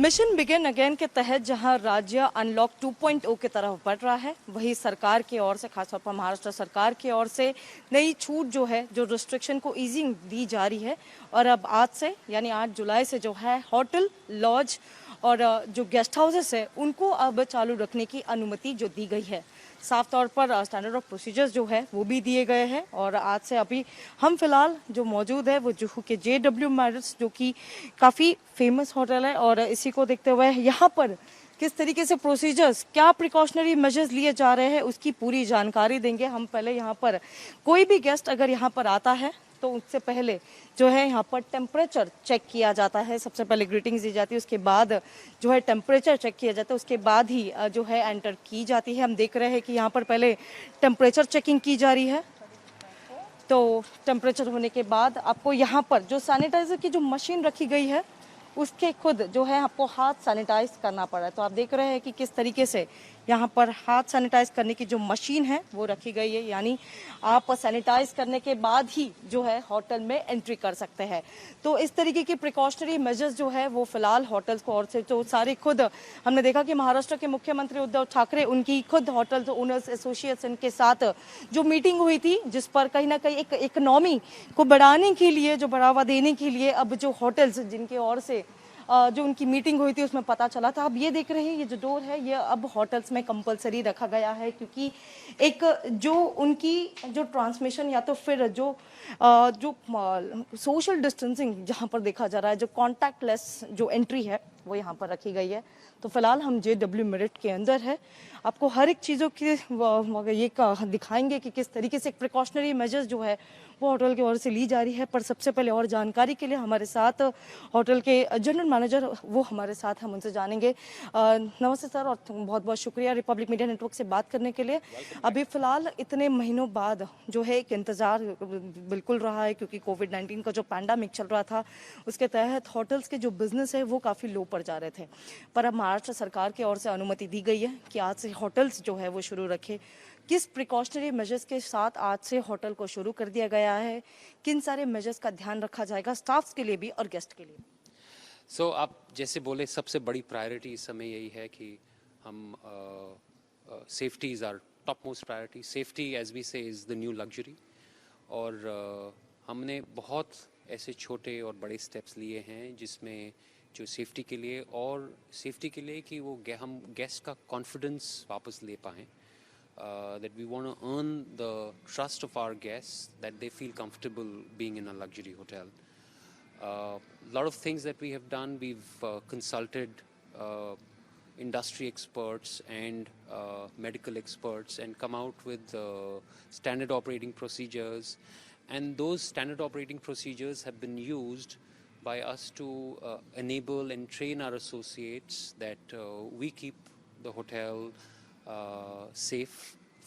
Mission begin again के तहत जहां राज्य अनलॉक 2.0 की तरफ बढ़ रहा है, वही सरकार की ओर से, खासतौर पर महाराष्ट्र सरकार की ओर से नई छूट जो है, जो रिस्ट्रिक्शन को ईजिंग दी जा रही है। और अब आज से यानी 8 जुलाई से जो है होटल, लॉज और जो गेस्ट हाउसेस है उनको अब चालू रखने की अनुमति जो दी गई है। साफ तौर पर स्टैंडर्ड ऑफ प्रोसीजर्स जो है वो भी दिए गए हैं। और आज से अभी हम फिलहाल जो मौजूद है वो जुहू के JW मैरिट्स, जो कि काफ़ी फेमस होटल है, और इसी को देखते हुए यहाँ पर किस तरीके से प्रोसीजर्स, क्या प्रिकॉशनरी मेजर्स लिए जा रहे हैं, उसकी पूरी जानकारी देंगे। हम पहले यहाँ पर कोई भी गेस्ट अगर यहाँ पर आता है तो उससे पहले जो है यहाँ पर टेम्परेचर चेक किया जाता है। सबसे पहले ग्रीटिंग्स दी जाती है, उसके बाद जो है टेम्परेचर चेक किया जाता है, उसके बाद ही जो है एंटर की जाती है। हम देख रहे हैं कि यहाँ पर पहले टेम्परेचर चेकिंग की जा रही है। तो टेम्परेचर होने के बाद आपको यहाँ पर जो सैनिटाइजर की जो मशीन रखी गई है उसके खुद जो है आपको हाथ सैनिटाइज करना पड़ा है। तो आप देख रहे हैं कि किस तरीके से यहाँ पर हाथ सैनिटाइज करने की जो मशीन है वो रखी गई है, यानी आप सैनिटाइज करने के बाद ही जो है होटल में एंट्री कर सकते हैं। तो इस तरीके की प्रिकॉशनरी मेजर्स जो है वो फिलहाल होटल्स को और से तो सारे खुद हमने देखा कि महाराष्ट्र के मुख्यमंत्री उद्धव ठाकरे, उनकी खुद होटल ओनर्स एसोसिएशन के साथ जो मीटिंग हुई थी, जिस पर कहीं ना कहीं एक इकोनॉमी को बढ़ाने के लिए, जो बढ़ावा देने के लिए अब जो होटल्स जिनके ओर से जो उनकी मीटिंग हुई थी उसमें पता चला था। अब ये देख रहे हैं, ये जो डोर है ये अब होटल्स में कंपलसरी रखा गया है, क्योंकि एक जो उनकी जो ट्रांसमिशन या तो फिर जो सोशल डिस्टेंसिंग जहाँ पर देखा जा रहा है, जो कॉन्टैक्टलेस जो एंट्री है वो यहाँ पर रखी गई है। तो फिलहाल हम JW मेरिट के अंदर है, आपको हर एक चीज़ों के ये दिखाएंगे कि किस तरीके से प्रिकॉशनरी मेजर्स जो है वो होटल की ओर से ली जा रही है। पर सबसे पहले और जानकारी के लिए हमारे साथ होटल के जनरल मैनेजर वो हमारे साथ, हम उनसे जानेंगे। नमस्ते सर, और बहुत बहुत शुक्रिया रिपब्लिक मीडिया नेटवर्क से बात करने के लिए। अभी फिलहाल इतने महीनों बाद जो है एक इंतज़ार बिल्कुल रहा है, क्योंकि कोविड-19 का जो पैंडेमिक चल रहा था उसके तहत होटल्स के जो बिजनेस है वो काफ़ी लो पर जा रहे थे। पर अब महाराष्ट्र सरकार की ओर से अनुमति दी गई है कि आज से होटल्स जो है वो शुरू रखे। किस प्रिकॉशनरी मेजर्स के साथ आज से होटल को शुरू कर दिया गया है, किन सारे मेजर्स का ध्यान रखा जाएगा स्टाफ के लिए भी और गेस्ट के लिए? आप जैसे बोले, सबसे बड़ी प्रायोरिटी इस समय यही है कि हम safety is our top most priority. Safety as we say is the new luxury. और हमने बहुत ऐसे छोटे और बड़े स्टेप्स लिए हैं जिसमें जो सेफ्टी के लिए, और सेफ्टी के लिए कि वो हम गेस्ट का कॉन्फिडेंस वापस ले पाएँ। That we want to earn the trust of our guests, that they feel comfortable being in a luxury hotel. A lot of things that we have done, we've consulted industry experts and medical experts and come out with standard operating procedures. And those standard operating procedures have been used by us to enable and train our associates that we keep the hotel safe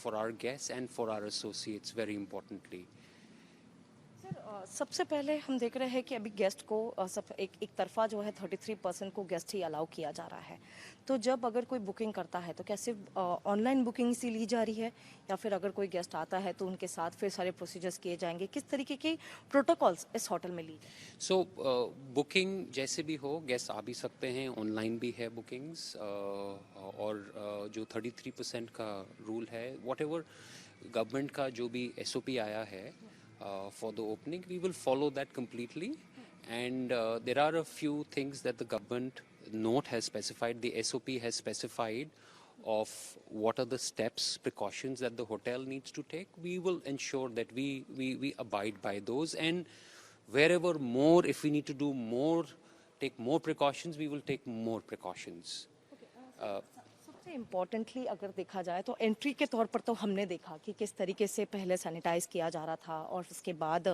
for our guests and for our associates, very importantly. Sir, सबसे पहले हम देख रहे हैं कि अभी guest को सब एक तरफा जो है 33% को गेस्ट ही अलाउ किया जा रहा है। तो जब अगर कोई बुकिंग करता है तो क्या सिर्फ ऑनलाइन बुकिंग सी ली जा रही है, या फिर अगर कोई गेस्ट आता है तो उनके साथ फिर सारे प्रोसीजर्स किए जाएंगे? किस तरीके के प्रोटोकॉल्स इस होटल में ली जाए? बुकिंग जैसे भी हो, गेस्ट आ भी सकते हैं, ऑनलाइन भी है बुकिंग्स। और जो 33% का रूल है, वॉट एवर गवर्नमेंट का जो भी SOP आया है for the opening, we will follow that completely. And there are a few things that the government note has specified, the SOP has specified of what are the steps, precautions that the hotel needs to take. We will ensure that we abide by those, and wherever more, if we need to do more, take more precautions, we will take more precautions. सबसे importantly अगर देखा जाए तो entry के तौर पर तो हमने देखा कि किस तरीके से पहले सैनिटाइज किया जा रहा था और उसके बाद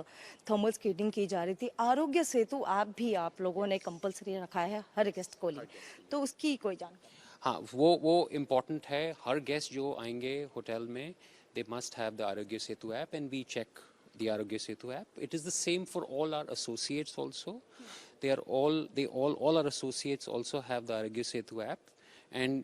थर्मल स्क्रीनिंग की जा रही थी। आरोग्य सेतु ऐप भी आप लोगों ने कंपलसरी रखा है हर गेस्ट को लिए, तो उसकी कोई जानकारी? हाँ, वो इम्पोर्टेंट है। हर गेस्ट जो आएंगे होटल में, they must have the Arogya Setu app, and we check the Arogya Setu app. It is the same for all our associates also. All our associates also have the Arogya Setu app, and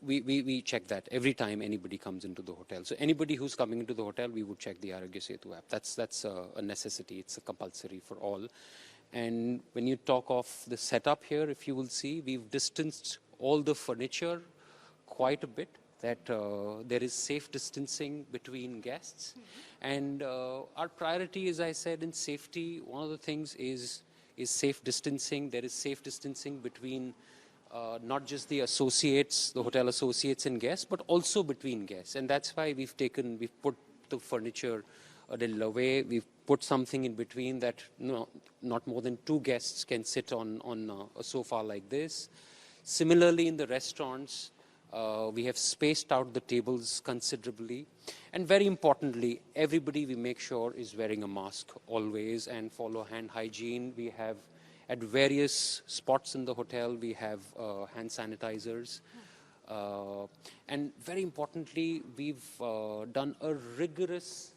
we check that every time anybody comes into the hotel. So anybody who's coming into the hotel, we would check the Arogya Setu app. That's a necessity. It's a compulsory for all. And when you talk of the setup here, if you will see, we've distanced all the furniture quite a bit, that there is safe distancing between guests. And our priority, as I said, in safety, one of the things is safe distancing. There is safe distancing between not just the associates, the hotel associates and guests, but also between guests. And that's why we've put the furniture a little away. We've put something in between that not more than 2 guests can sit on a sofa like this. Similarly, in the restaurants, we have spaced out the tables considerably. And very importantly, everybody we make sure is wearing a mask always and follow hand hygiene. We have, at various spots in the hotel, we have hand sanitizers. And very importantly, we've done a rigorous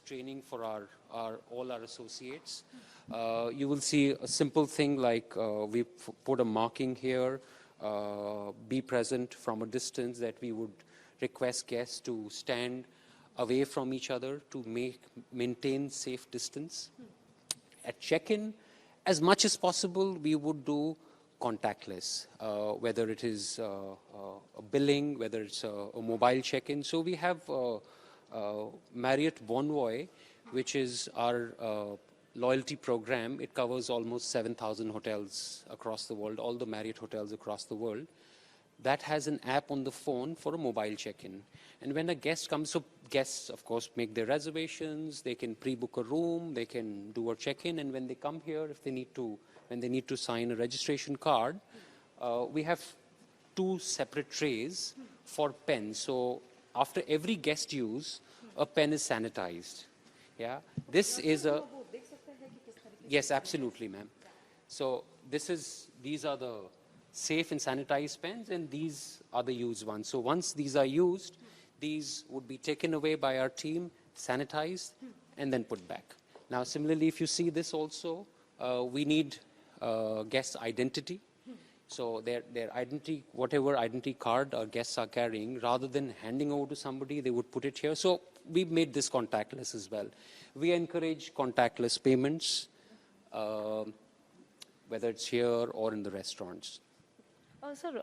training for all our associates. You will see a simple thing like we put a marking here, be present from a distance, that we would request guests to stand away from each other to maintain safe distance. At check-in, as much as possible, we would do contactless, whether it is a billing, whether it's a mobile check-in. So we have Marriott Bonvoy, which is our loyalty program. It covers almost 7,000 hotels across the world, all the Marriott hotels across the world. That has an app on the phone for a mobile check-in. And when a guest comes, so guests, of course, make their reservations, they can pre-book a room, they can do a check-in, and when they come here, when they need to sign a registration card, we have 2 separate trays for pens. So after every guest use, a pen is sanitized. Yeah, this is a... Yes, absolutely, ma'am. So these are the safe and sanitized pens, and these are the used ones. So once these are used, these would be taken away by our team, sanitized, and then put back. Now, similarly, if you see this also, we need guest identity. So their identity, whatever identity card our guests are carrying, rather than handing over to somebody, they would put it here. So we made this contactless as well. We encourage contactless payments, whether it's here or in the restaurants. Sir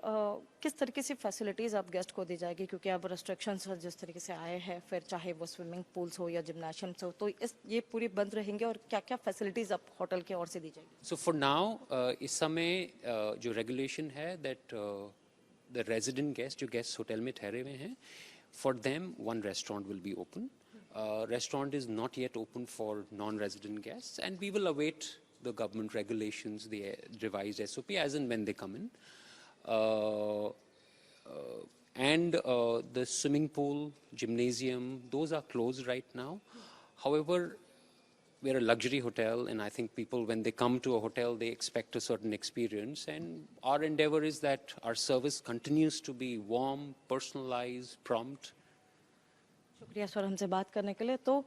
किस तरीके से facilities आप guest को दी जाएगी, क्योंकि अब restrictions जिस तरीके से आए हैं, फिर चाहे वो स्विमिंग पूल्स हो या जिम्नाशियम्स हो, तो ये पूरी बंद रहेंगे, और क्या क्या फैसिलिटीज़ अब होटल की ओर से दी जाएगी? सो फॉर नाउ इस समय जो रेगुलेशन है दैट द रेजिडेंट गेस्ट, जो गेस्ट होटल में ठहरे हुए हैं, for them 1 restaurant will be open. Restaurant is not yet open for non-resident guests, and we will await the government regulations, the revised SOP as and when they come in. And the swimming pool, gymnasium, those are closed right now. However, we're a luxury hotel, and I think people, when they come to a hotel, they expect a certain experience. And our endeavor is that our service continues to be warm, personalized, prompt. शुक्रिया sir हमसे बात करने के लिए। तो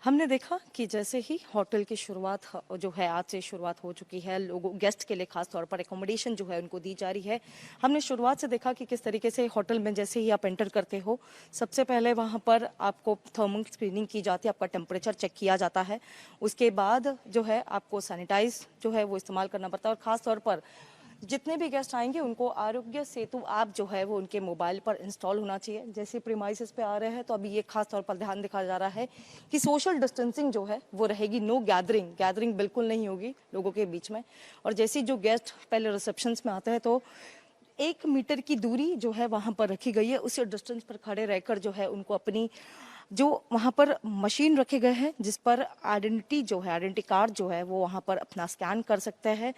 हमने देखा कि जैसे ही होटल की शुरुआत जो है आज से शुरुआत हो चुकी है, लोगों गेस्ट के लिए खास तौर पर एकोमोडेशन जो है उनको दी जा रही है। हमने शुरुआत से देखा कि किस तरीके से होटल में जैसे ही आप एंटर करते हो, सबसे पहले वहां पर आपको थर्मल स्क्रीनिंग की जाती है, आपका टेम्परेचर चेक किया जाता है। उसके बाद जो है आपको सैनिटाइज जो है वो इस्तेमाल करना पड़ता है, और ख़ास तौर पर जितने भी गेस्ट आएंगे उनको आरोग्य सेतु ऐप जो है वो उनके मोबाइल पर इंस्टॉल होना चाहिए। जैसे प्रीमाइसेस पे आ रहे हैं तो अभी ये खास तौर पर ध्यान दिखाया जा रहा है कि सोशल डिस्टेंसिंग जो है वो रहेगी, नो गैदरिंग बिल्कुल नहीं होगी लोगों के बीच में। और जैसे जो गेस्ट पहले रिसेप्शंस में आते हैं तो 1 मीटर की दूरी जो है वहाँ पर रखी गई है, उसी डिस्टेंस पर खड़े रहकर जो है उनको अपनी जो वहाँ पर मशीन रखे गए हैं जिस पर आइडेंटिटी कार्ड जो है वो वहाँ पर अपना स्कैन कर सकते हैं।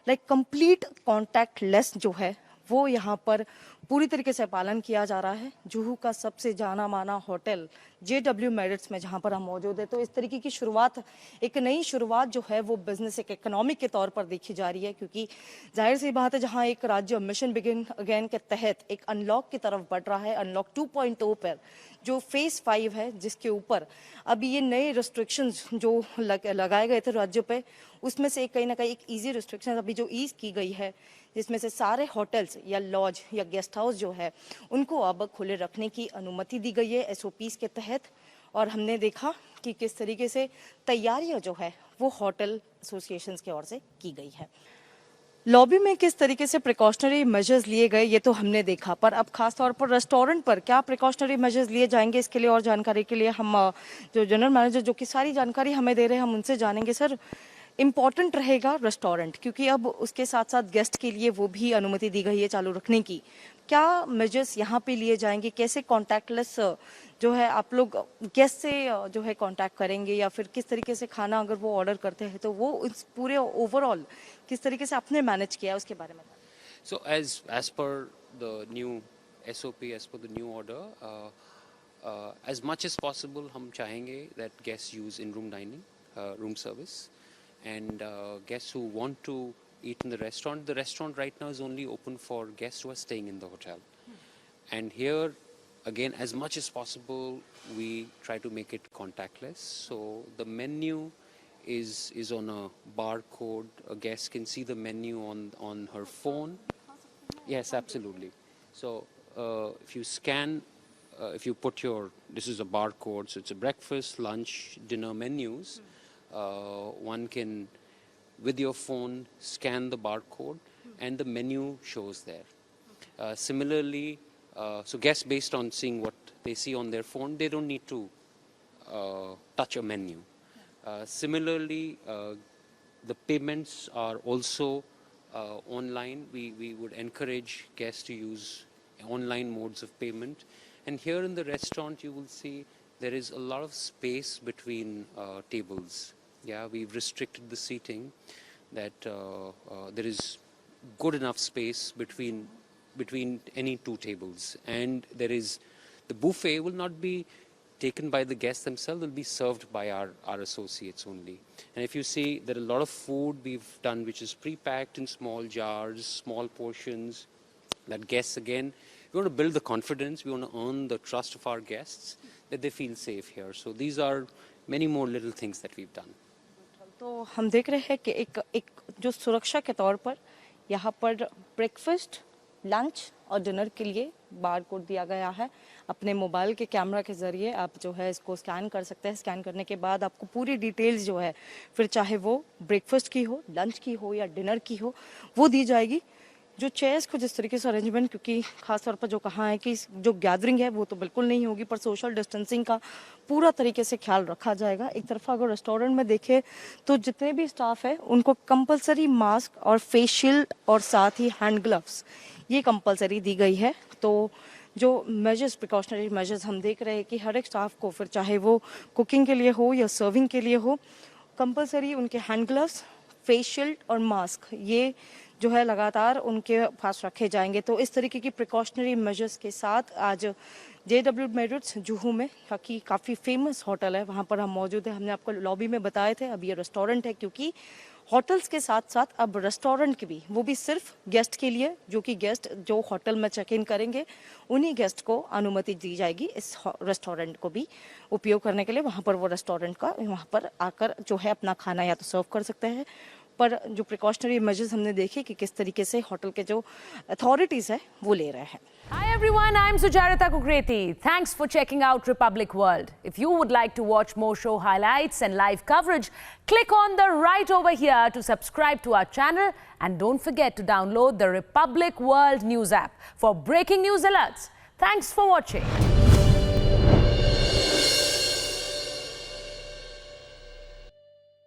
लाइक कंप्लीट कॉन्टैक्टलेस जो है वो यहाँ पर पूरी तरीके से पालन किया जा रहा है। जुहू का सबसे जाना माना होटल JW मैरिट्स में जहाँ पर हम मौजूद है, तो इस तरीके की शुरुआत, एक नई शुरुआत जो है वो बिजनेस एक इकोनॉमिक के तौर पर देखी जा रही है, क्योंकि जाहिर सी बात है जहाँ एक राज्य मिशन बिगिन अगेन के तहत एक अनलॉक की तरफ बढ़ रहा है, अनलॉक 2.0 पर जो फेज 5 है जिसके ऊपर अभी ये नए रिस्ट्रिक्शंस जो लगाए गए थे राज्यों पे, उसमें से कहीं ना कहीं एक ईजी रिस्ट्रिक्शन अभी जो ईज की गई है, जिसमें से सारे होटल्स या लॉज या गेस्ट हाउस जो है उनको अब खुले रखने की अनुमति दी गई है SOPs के तहत। और हमने देखा कि किस तरीके से तैयारियां जो है वो होटल एसोसिएशंस की ओर से की गई है। लॉबी में किस तरीके से प्रिकॉशनरी मेजर्स लिए गए ये तो हमने देखा, पर अब खास तौर पर रेस्टोरेंट पर क्या प्रिकॉशनरी मेजर्स लिए जाएंगे, इसके लिए और जानकारी के लिए हम जो जनरल मैनेजर जो कि सारी जानकारी हमें दे रहे हैं हम उनसे जानेंगे। सर, इम्पॉर्टेंट रहेगा रेस्टोरेंट, क्योंकि अब उसके साथ साथ गेस्ट के लिए वो भी अनुमति दी गई है चालू रखने की। क्या मेजर्स यहाँ पे लिए जाएंगे, कैसे कॉन्टैक्टलेस जो है आप लोग गेस्ट से जो है कांटेक्ट करेंगे, या फिर किस तरीके से खाना अगर वो ऑर्डर करते हैं तो वो इस पूरे ओवरऑल किस तरीके से आपने मैनेज किया है उसके बारे में? So as per the new SOP, as per the new order, as much as possible हम चाहेंगे that guests use in-room dining, room service, and guests who want to eat in the restaurant right now is only open for guests who are staying in the hotel. And here again, as much as possible we try to make it contactless. So the menu is on a barcode. A guest can see the menu on her phone. Yes, absolutely. So if you scan, if you put your, this is a barcode, so it's a breakfast, lunch, dinner menus. One can, with your phone, scan the barcode and the menu shows there. Similarly, so guests, based on seeing what they see on their phone, they don't need to touch a menu. Similarly, the payments are also online. We would encourage guests to use online modes of payment. And here in the restaurant, you will see there is a lot of space between tables. Yeah, we've restricted the seating, that there is good enough space between any two tables, and there is, the buffet will not be taken by the guests themselves, will be served by our associates only. And if you see, there are a lot of food we've done which is pre-packed in small jars, small portions, that guests, again, we want to build the confidence, we want to earn the trust of our guests, that they feel safe here. So these are many more little things that we've done. तो हम देख रहे हैं कि एक जो सुरक्षा के तौर पर यहाँ पर ब्रेकफास्ट, लंच और डिनर के लिए बार कोड दिया गया है। अपने मोबाइल के कैमरा के ज़रिए आप जो है इसको स्कैन कर सकते हैं। स्कैन करने के बाद आपको पूरी डिटेल्स जो है, फिर चाहे वो ब्रेकफास्ट की हो, लंच की हो या डिनर की हो, वो दी जाएगी। जो चेयर्स को जिस तरीके से अरेंजमेंट, क्योंकि खास तौर पर जो कहा है कि जो गैदरिंग है वो तो बिल्कुल नहीं होगी, पर सोशल डिस्टेंसिंग का पूरा तरीके से ख्याल रखा जाएगा। एक तरफा अगर रेस्टोरेंट में देखें तो जितने भी स्टाफ है उनको कंपलसरी मास्क और फेस शील्ड और साथ ही हैंड ग्लव्स ये कंपलसरी दी गई है। तो जो मेजर्स, प्रिकॉशनरी मेजर्स हम देख रहे हैं कि हर एक स्टाफ को, फिर चाहे वो कुकिंग के लिए हो या सर्विंग के लिए हो, कंपलसरी उनके हैंड ग्लव्स, फेस शील्ड और मास्क ये जो है लगातार उनके पास रखे जाएंगे। तो इस तरीके की प्रिकॉशनरी मेजर्स के साथ आज JW मेरिट्स जुहू में, बाकी काफ़ी फेमस होटल है, वहाँ पर हम मौजूद हैं। हमने आपको लॉबी में बताए थे, अब ये रेस्टोरेंट है, क्योंकि होटल्स के साथ साथ अब रेस्टोरेंट के भी, वो भी सिर्फ गेस्ट के लिए, जो कि गेस्ट जो होटल में चेक इन करेंगे उन्हीं गेस्ट को अनुमति दी जाएगी इस रेस्टोरेंट को भी उपयोग करने के लिए। वहाँ पर वो रेस्टोरेंट का वहाँ पर आकर जो है अपना खाना या तो सर्व कर सकते हैं। पर जो प्रिकॉशनरी मेजर्स हमने देखे कि किस तरीके से होटल के जो अथॉरिटीज़ है वो ले रहे हैं। Hi everyone, I'm Sujarita Kukreti. Thanks for checking out Republic World. If you would like to watch more show highlights and live coverage, click on the right over here to subscribe to our channel, and don't forget to download the Republic World News app for breaking news alerts. Thanks for watching.